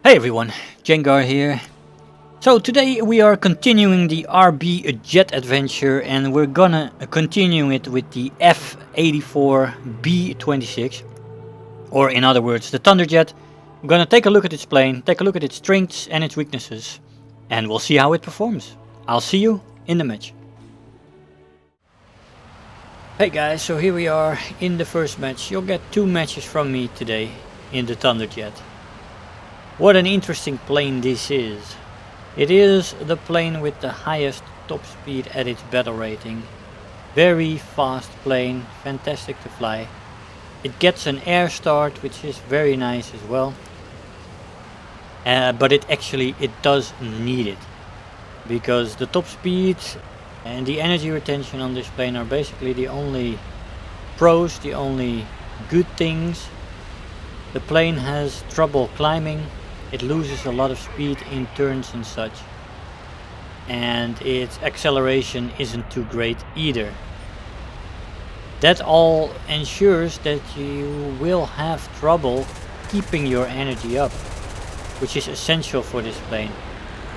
Hey everyone, Jengar here. So today we are continuing the RB jet adventure and we're gonna continue it with the F-84B-26, or in other words the Thunderjet. We're gonna take a look at its plane, take a look at its strengths and its weaknesses, and we'll see how it performs. I'll see you in the match. Hey guys, so here we are in the first match. You'll get 2 matches from me today in the Thunderjet. What an interesting plane this is. It is the plane with the highest top speed at its battle rating. Very fast plane, fantastic to fly. It gets an air start, which is very nice as well. But it does need it. Because the top speed and the energy retention on this plane are basically the only pros, the only good things. The plane has trouble climbing. It loses a lot of speed in turns and such, and its acceleration isn't too great either. That all ensures that you will have trouble keeping your energy up, which is essential for this plane.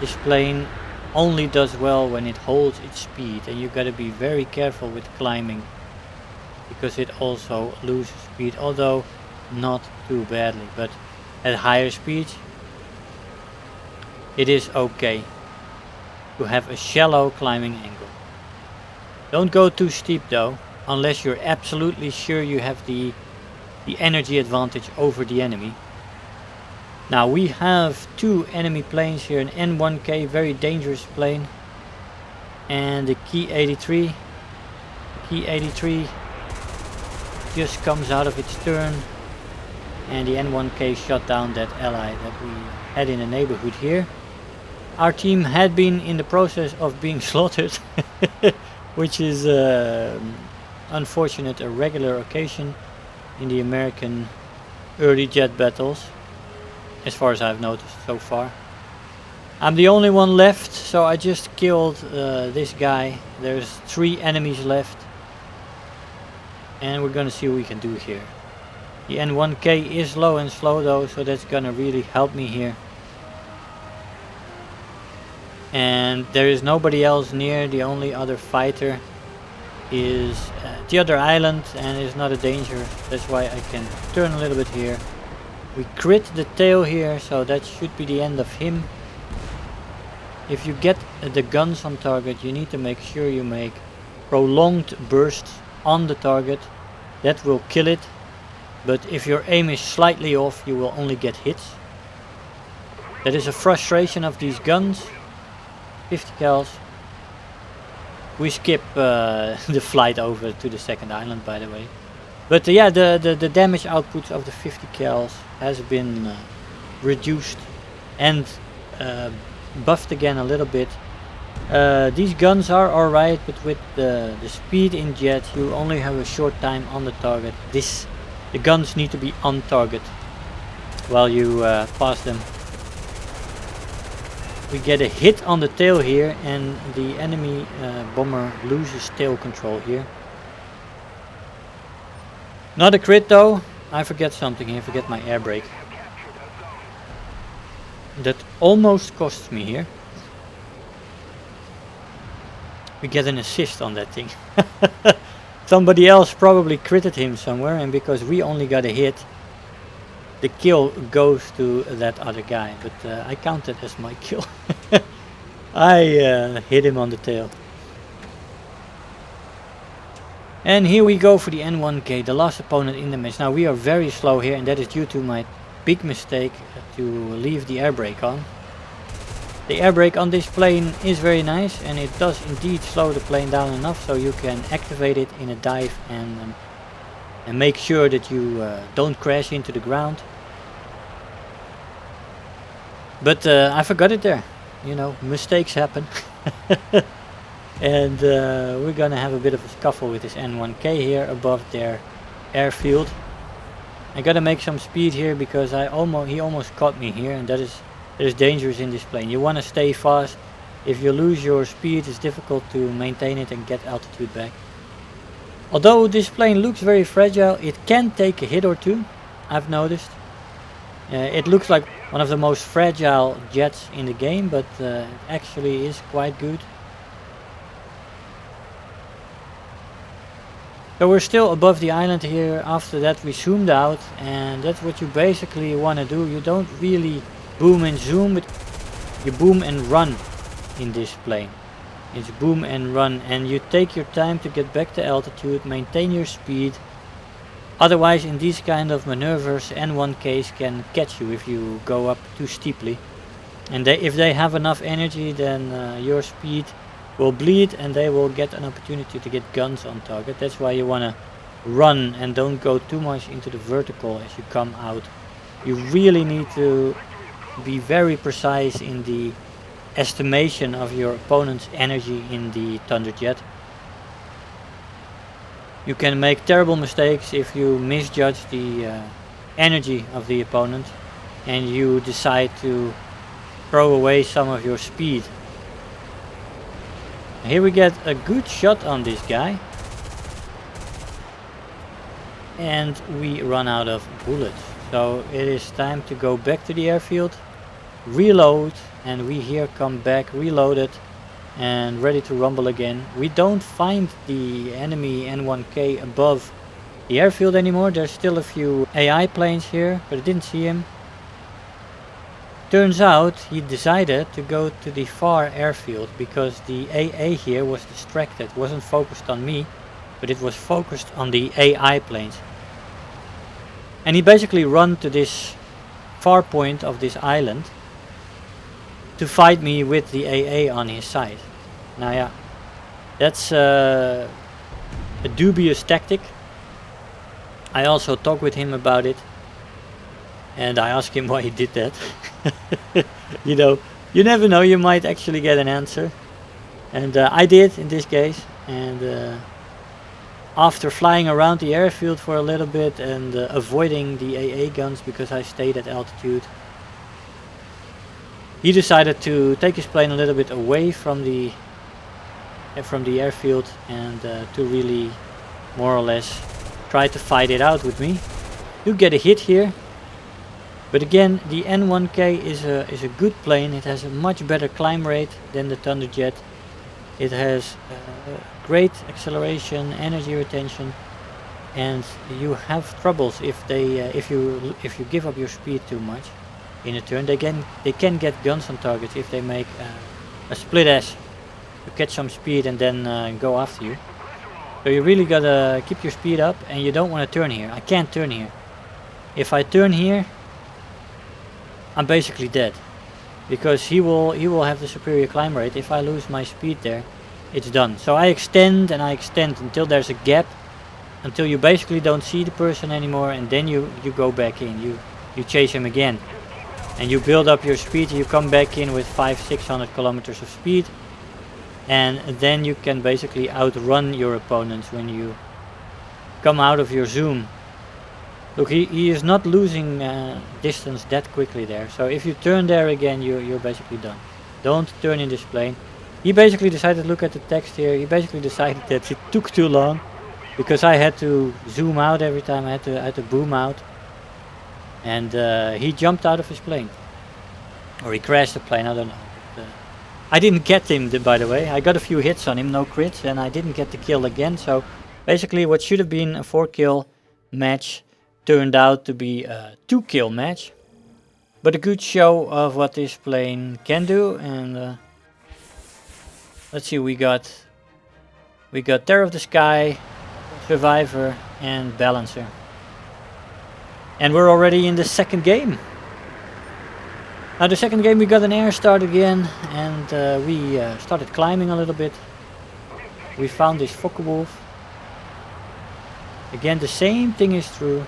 This plane only does well when it holds its speed, and you gotta be very careful with climbing because it also loses speed, although not too badly, but at higher speeds it is okay to have a shallow climbing angle. Don't go too steep though, unless you're absolutely sure you have the energy advantage over the enemy. Now we have 2 enemy planes here, an N1K, very dangerous plane, and the Key 83. Key 83 just comes out of its turn, and the N1K shot down that ally that we had in the neighborhood here. Our team had been in the process of being slaughtered, which is unfortunate, a regular occasion in the American early jet battles, as far as I've noticed so far. I'm the only one left, so I just killed this guy. There's 3 enemies left, and we're gonna see what we can do here. The N1K is low and slow though, so that's gonna really help me here. And there is nobody else near. The only other fighter is the other island, and is not a danger. That's why I can turn a little bit here. We crit the tail here, so that should be the end of him. If you get the guns on target, you need to make sure you make prolonged bursts on the target. That will kill it. But if your aim is slightly off, you will only get hits. That is a frustration of these guns. 50 cals. We skip the flight over to the second island, by the way. But yeah, the damage output of the 50 cals has been reduced and buffed again a little bit. These guns are alright, but with the speed in jet, you only have a short time on the target. The guns need to be on target while you pass them. We get a hit on the tail here, and the enemy bomber loses tail control here. Not a crit though. I forget something here, forget my air brake. That almost costs me here. We get an assist on that thing. Somebody else probably critted him somewhere, and because we only got a hit, the kill goes to that other guy, but I count it as my kill. I hit him on the tail. And here we go for the N1K, the last opponent in the match. Now we are very slow here, and that is due to my big mistake to leave the air brake on. The air brake on this plane is very nice, and it does indeed slow the plane down enough so you can activate it in a dive and make sure that you don't crash into the ground. But I forgot it there. You know, mistakes happen. And we're gonna have a bit of a scuffle with this N1K here above their airfield. I gotta make some speed here because he almost caught me here, and that is dangerous in this plane. You want to stay fast. If you lose your speed, it's difficult to maintain it and get altitude back. Although this plane looks very fragile, it can take a hit or two, I've noticed. It looks like one of the most fragile jets in the game, but it actually is quite good. So we're still above the island here. After that we zoomed out, and that's what you basically want to do. You don't really boom and zoom, but you boom and run in this plane. It's boom and run, and you take your time to get back to altitude, maintain your speed. Otherwise, in these kind of maneuvers, N1Ks can catch you if you go up too steeply. And if they have enough energy, then your speed will bleed and they will get an opportunity to get guns on target. That's why you want to run and don't go too much into the vertical as you come out. You really need to be very precise in the estimation of your opponent's energy in the Thunderjet. You can make terrible mistakes if you misjudge the energy of the opponent and you decide to throw away some of your speed. Here we get a good shot on this guy, and we run out of bullets. So it is time to go back to the airfield, reload, and we here come back reloaded and ready to rumble again. We don't find the enemy N1K above the airfield anymore. There's still a few AI planes here, but I didn't see him. Turns out he decided to go to the far airfield because the AA here was distracted. Wasn't focused on me, but it was focused on the AI planes. And he basically ran to this far point of this island to fight me with the AA on his side. Now yeah, that's a dubious tactic. I also talked with him about it, and I asked him why he did that. You know, you never know, you might actually get an answer. And I did in this case, and after flying around the airfield for a little bit and avoiding the AA guns because I stayed at altitude, he decided to take his plane a little bit away from the airfield and to really more or less try to fight it out with me. You get a hit here, but again the N1K is a good plane. It has a much better climb rate than the Thunderjet. It has great acceleration, energy retention, and you have troubles if you give up your speed too much in a turn. They can get guns on targets if they make a split S to catch some speed and then go after you. So you really gotta keep your speed up, and you don't want to turn here. I can't turn here. If I turn here, I'm basically dead, because he will have the superior climb rate. If I lose my speed there, it's done. So I extend and I extend until there's a gap, until you basically don't see the person anymore, and then you go back in. You chase him again, and you build up your speed. You come back in with 500-600 kilometers of speed, and then you can basically outrun your opponents when you come out of your zoom. Look, he is not losing distance that quickly there. So if you turn there again, you're basically done. Don't turn in this plane. He basically decided, look at the text here, he basically decided that it took too long because I had to zoom out every time. I had to boom out, and he jumped out of his plane, or he crashed the plane, I don't know. But, I didn't get him, by the way. I got a few hits on him, no crits, and I didn't get the kill again. So basically what should have been a 4-kill match turned out to be a 2-kill match, but a good show of what this plane can do. And let's see, we got Terror of the Sky, Survivor, and Balancer, and we're already in the second game. Now the second game we got an air start again, and we started climbing a little bit. We found this Focke-Wulf. Again, the same thing is true.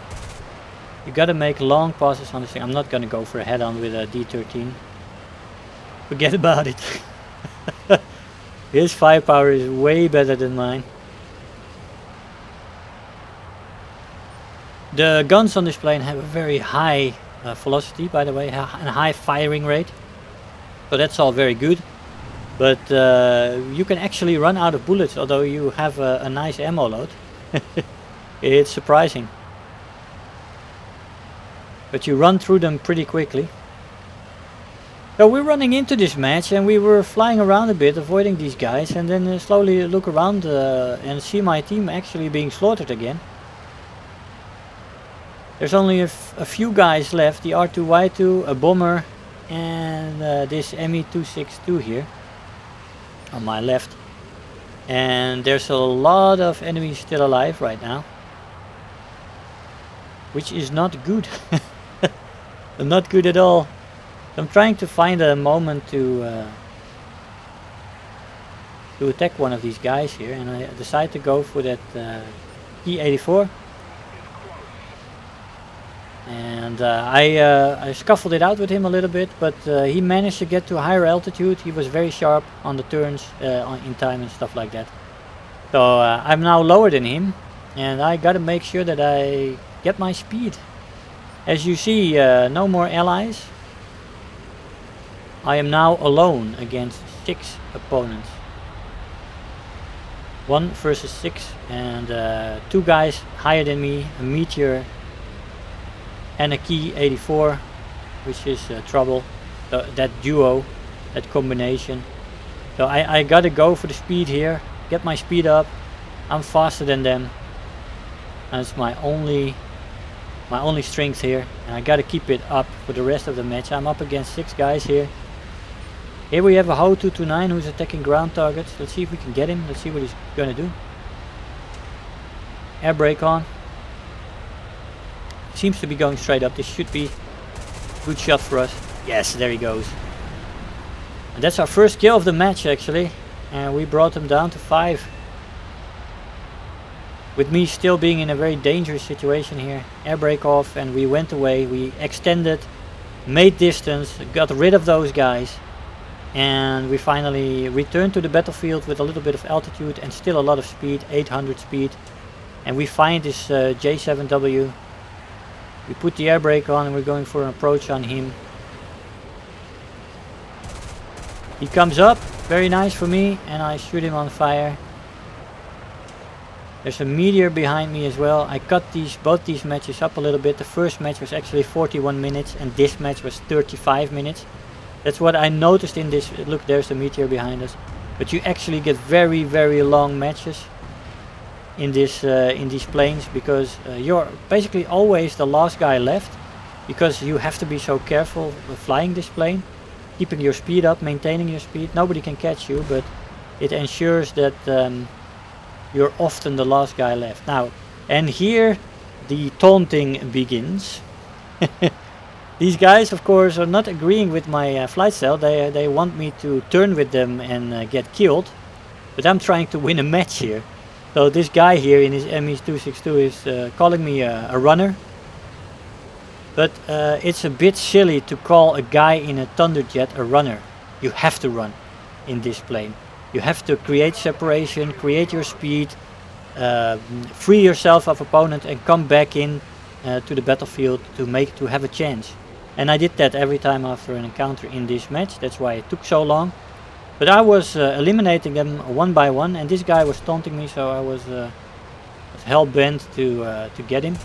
You gotta make long passes on this thing. I'm not gonna go for a head-on with a D13. Forget about it. His firepower is way better than mine. The guns on this plane have a very high velocity, by the way, and a high firing rate. So that's all very good. But you can actually run out of bullets, although you have a nice ammo load. It's surprising. but you run through them pretty quickly. So we're running into this match and we were flying around a bit, avoiding these guys, and then slowly look around and see my team actually being slaughtered again. There's only a few guys left, the R2Y2, a bomber, and this Me-262 here on my left. And there's a lot of enemies still alive right now, which is not good. Not good at all. I'm trying to find a moment to attack one of these guys here, and I decide to go for that E-84. And I scuffled it out with him a little bit, but he managed to get to a higher altitude. He was very sharp on the turns in time and stuff like that. So I'm now lower than him, and I gotta make sure that I get my speed. As you see, no more allies. I am now alone against 6 opponents. 1 versus 6, and 2 guys higher than me, a Meteor and a Key 84, which is trouble. That duo, that combination. So I gotta go for the speed here, get my speed up. I'm faster than them. That's my only strength here, and I gotta keep it up for the rest of the match. I'm up against 6 guys here. Here we have a Ho 229 who's attacking ground targets. Let's see if we can get him. Let's see what he's gonna do. Air brake on. Seems to be going straight up. This should be a good shot for us. Yes, there he goes. And that's our first kill of the match actually. And we brought him down to 5. With me still being in a very dangerous situation here. Air brake off and we went away. We extended, made distance, got rid of those guys. And we finally returned to the battlefield with a little bit of altitude and still a lot of speed, 800 speed. And we find this J7W. We put the air brake on and we're going for an approach on him. He comes up, very nice for me, and I shoot him on fire. There's a Meteor behind me as well. I cut both these matches up a little bit. The first match was actually 41 minutes and this match was 35 minutes. That's what I noticed in this. Look, there's the Meteor behind us. But you actually get very, very long matches in these planes, because you're basically always the last guy left, because you have to be so careful flying this plane, keeping your speed up, maintaining your speed. Nobody can catch you, but it ensures that you're often the last guy left. Now, and here the taunting begins. These guys, of course, are not agreeing with my flight style. They want me to turn with them and get killed, but I'm trying to win a match here. So this guy here in his Me-262 is calling me a runner. But it's a bit silly to call a guy in a Thunderjet a runner. You have to run in this plane. You have to create separation, create your speed, free yourself of opponent and come back in to the battlefield to have a chance. And I did that every time after an encounter in this match. That's why it took so long. But I was eliminating them one by one, and this guy was taunting me, so I was hell bent to get him.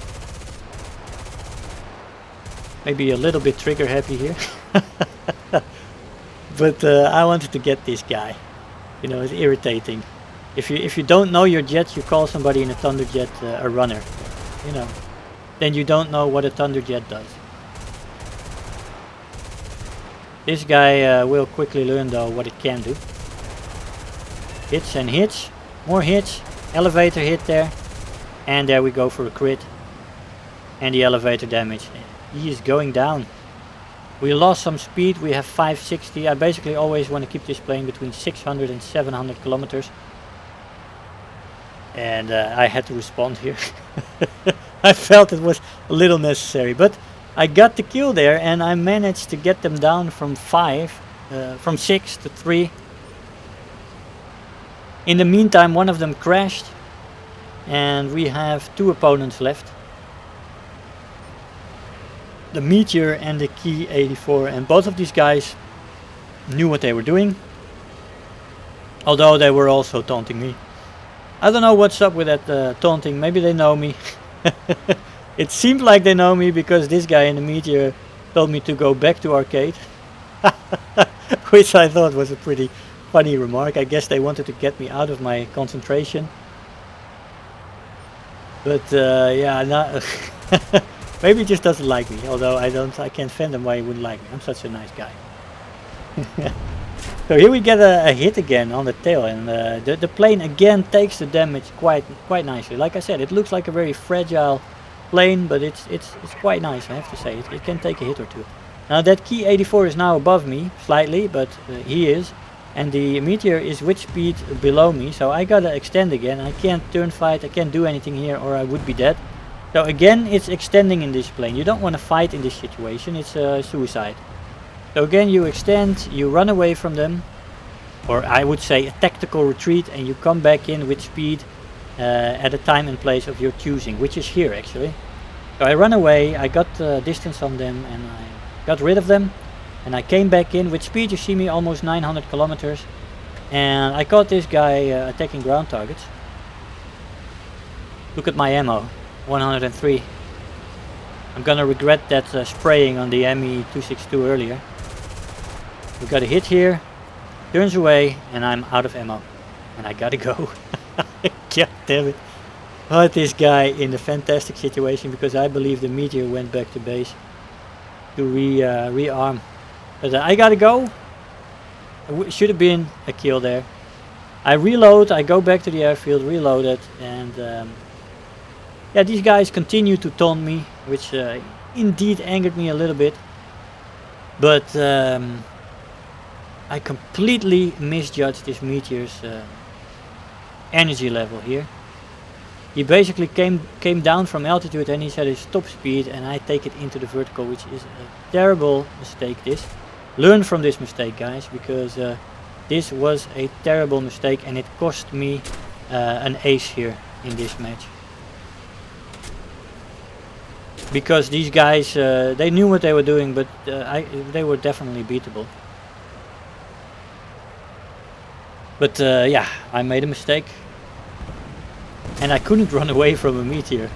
Maybe a little bit trigger happy here, but I wanted to get this guy. You know, it's irritating. If you don't know your jet, you call somebody in a Thunderjet a runner. You know, then you don't know what a Thunderjet does. This guy will quickly learn though what it can do. Hits and hits, more hits, elevator hit there, and there we go for a crit. And the elevator damage. He is going down. We lost some speed, we have 560. I basically always want to keep this plane between 600 and 700 kilometers. And I had to respond here. I felt it was a little necessary, but I got the kill there and I managed to get them down from 6 to 3. In the meantime, one of them crashed and we have 2 opponents left. The Meteor and the Key 84, and both of these guys knew what they were doing, although they were also taunting me. I don't know what's up with that taunting. Maybe they know me. It seemed like they know me because this guy in the Meteor told me to go back to arcade. Which I thought was a pretty funny remark. I guess they wanted to get me out of my concentration. But yeah, no, maybe he just doesn't like me. Although I can't fathom why he wouldn't like me. I'm such a nice guy. So here we get a hit again on the tail, and the plane again takes the damage quite nicely. Like I said, it looks like a very fragile plane, but it's quite nice, I have to say. It can take a hit or two. Now that Key 84 is now above me slightly, but he is, and the Meteor is with speed below me, so I gotta extend again. I can't turn fight, I can't do anything here, or I would be dead. So again, it's extending in this plane. You don't want to fight in this situation, it's suicide. So again, you extend, you run away from them, or I would say a tactical retreat, and you come back in with speed at a time and place of your choosing, which is here actually. So I run away, I got distance on them, and I got rid of them, and I came back in with speed. You see me almost 900 kilometers, and I caught this guy attacking ground targets. Look at my ammo, 103. I'm gonna regret that spraying on the ME262 earlier. We got a hit here, turns away, and I'm out of ammo, and I gotta go. God damn it. Put this guy in a fantastic situation, because I believe the Meteor went back to base to rearm. But I gotta go. Should have been a kill there. I reload, I go back to the airfield, reload it, and yeah, these guys continue to taunt me, which indeed angered me a little bit. But I completely misjudged this Meteor's energy level here. He basically came down from altitude, and he said his top speed, and I take it into the vertical, which is a terrible mistake. Learn from this mistake, guys, because this was a terrible mistake, and it cost me an ace here in this match. Because these guys, they knew what they were doing, but they were definitely beatable. But yeah, I made a mistake. And I couldn't run away from a Meteor.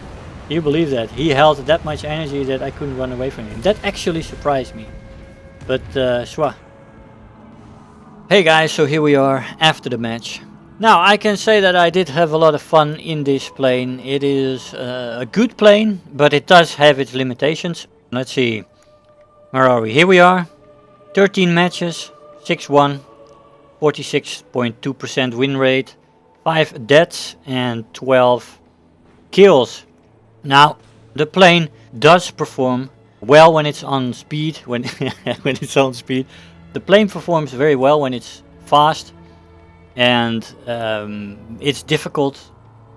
Do you believe that? He held that much energy that I couldn't run away from him. That actually surprised me. But swah. Hey guys, so here we are after the match. Now I can say that I did have a lot of fun in this plane. It is a good plane, but it does have its limitations. Let's see. Where are we? Here we are. 13 matches, 6-1, 46.2% win rate. 5 deaths and 12 kills. Now the plane does perform well when it's on speed. When it's on speed, the plane performs very well when it's fast, and it's difficult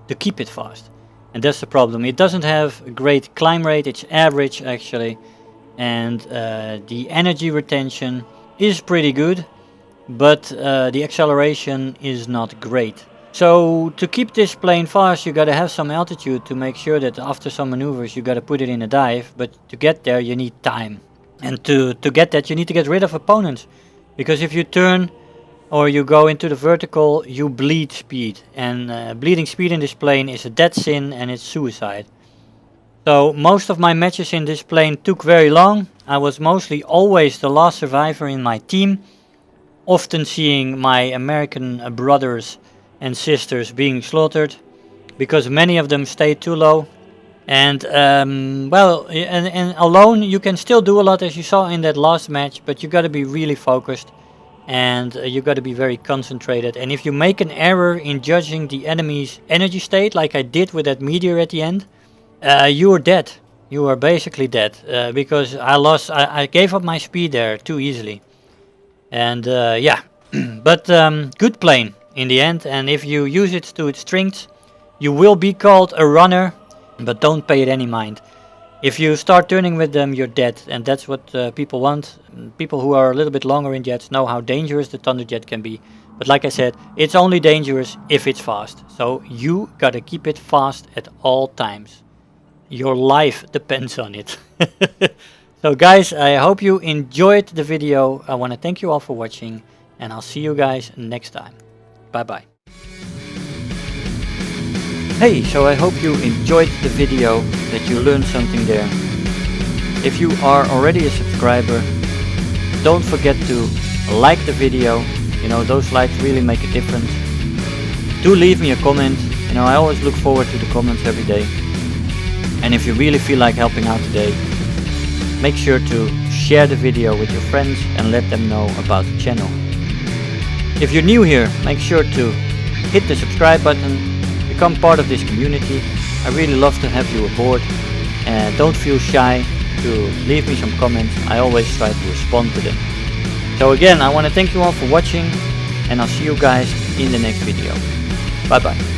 to keep it fast, and that's the problem. It doesn't have a great climb rate. It's average actually, and the energy retention is pretty good, but the acceleration is not great. So to keep this plane fast, you gotta have some altitude to make sure that after some maneuvers you gotta put it in a dive, but to get there you need time. And to get that you need to get rid of opponents, because if you turn or you go into the vertical, you bleed speed, and bleeding speed in this plane is a dead sin, and it's suicide. So most of my matches in this plane took very long. I was mostly always the last survivor in my team, often seeing my American brothers and sisters being slaughtered, because many of them stayed too low. And well, and alone you can still do a lot, as you saw in that last match, but you got to be really focused, and you got to be very concentrated. And if you make an error in judging the enemy's energy state, like I did with that Meteor at the end, you are dead. You are basically dead, because I gave up my speed there too easily. And yeah, but good plane in the end, and if you use it to its strengths, you will be called a runner, but don't pay it any mind. If you start turning with them, you're dead, and that's what people want. People who are a little bit longer in jets know how dangerous the Thunderjet can be, but like I said, it's only dangerous if it's fast, so you gotta keep it fast at all times. Your life depends on it. So guys, I hope you enjoyed the video. I want to thank you all for watching, and I'll see you guys next time. Bye bye. Hey, so I hope you enjoyed the video, that you learned something there. If you are already a subscriber, don't forget to like the video. You know, those likes really make a difference. Do leave me a comment. You know, I always look forward to the comments every day. And if you really feel like helping out today, make sure to share the video with your friends and let them know about the channel. If you're new here, make sure to hit the subscribe button, become part of this community. I really love to have you aboard, and don't feel shy to leave me some comments. I always try to respond to them. So again, I want to thank you all for watching, and I'll see you guys in the next video. Bye bye.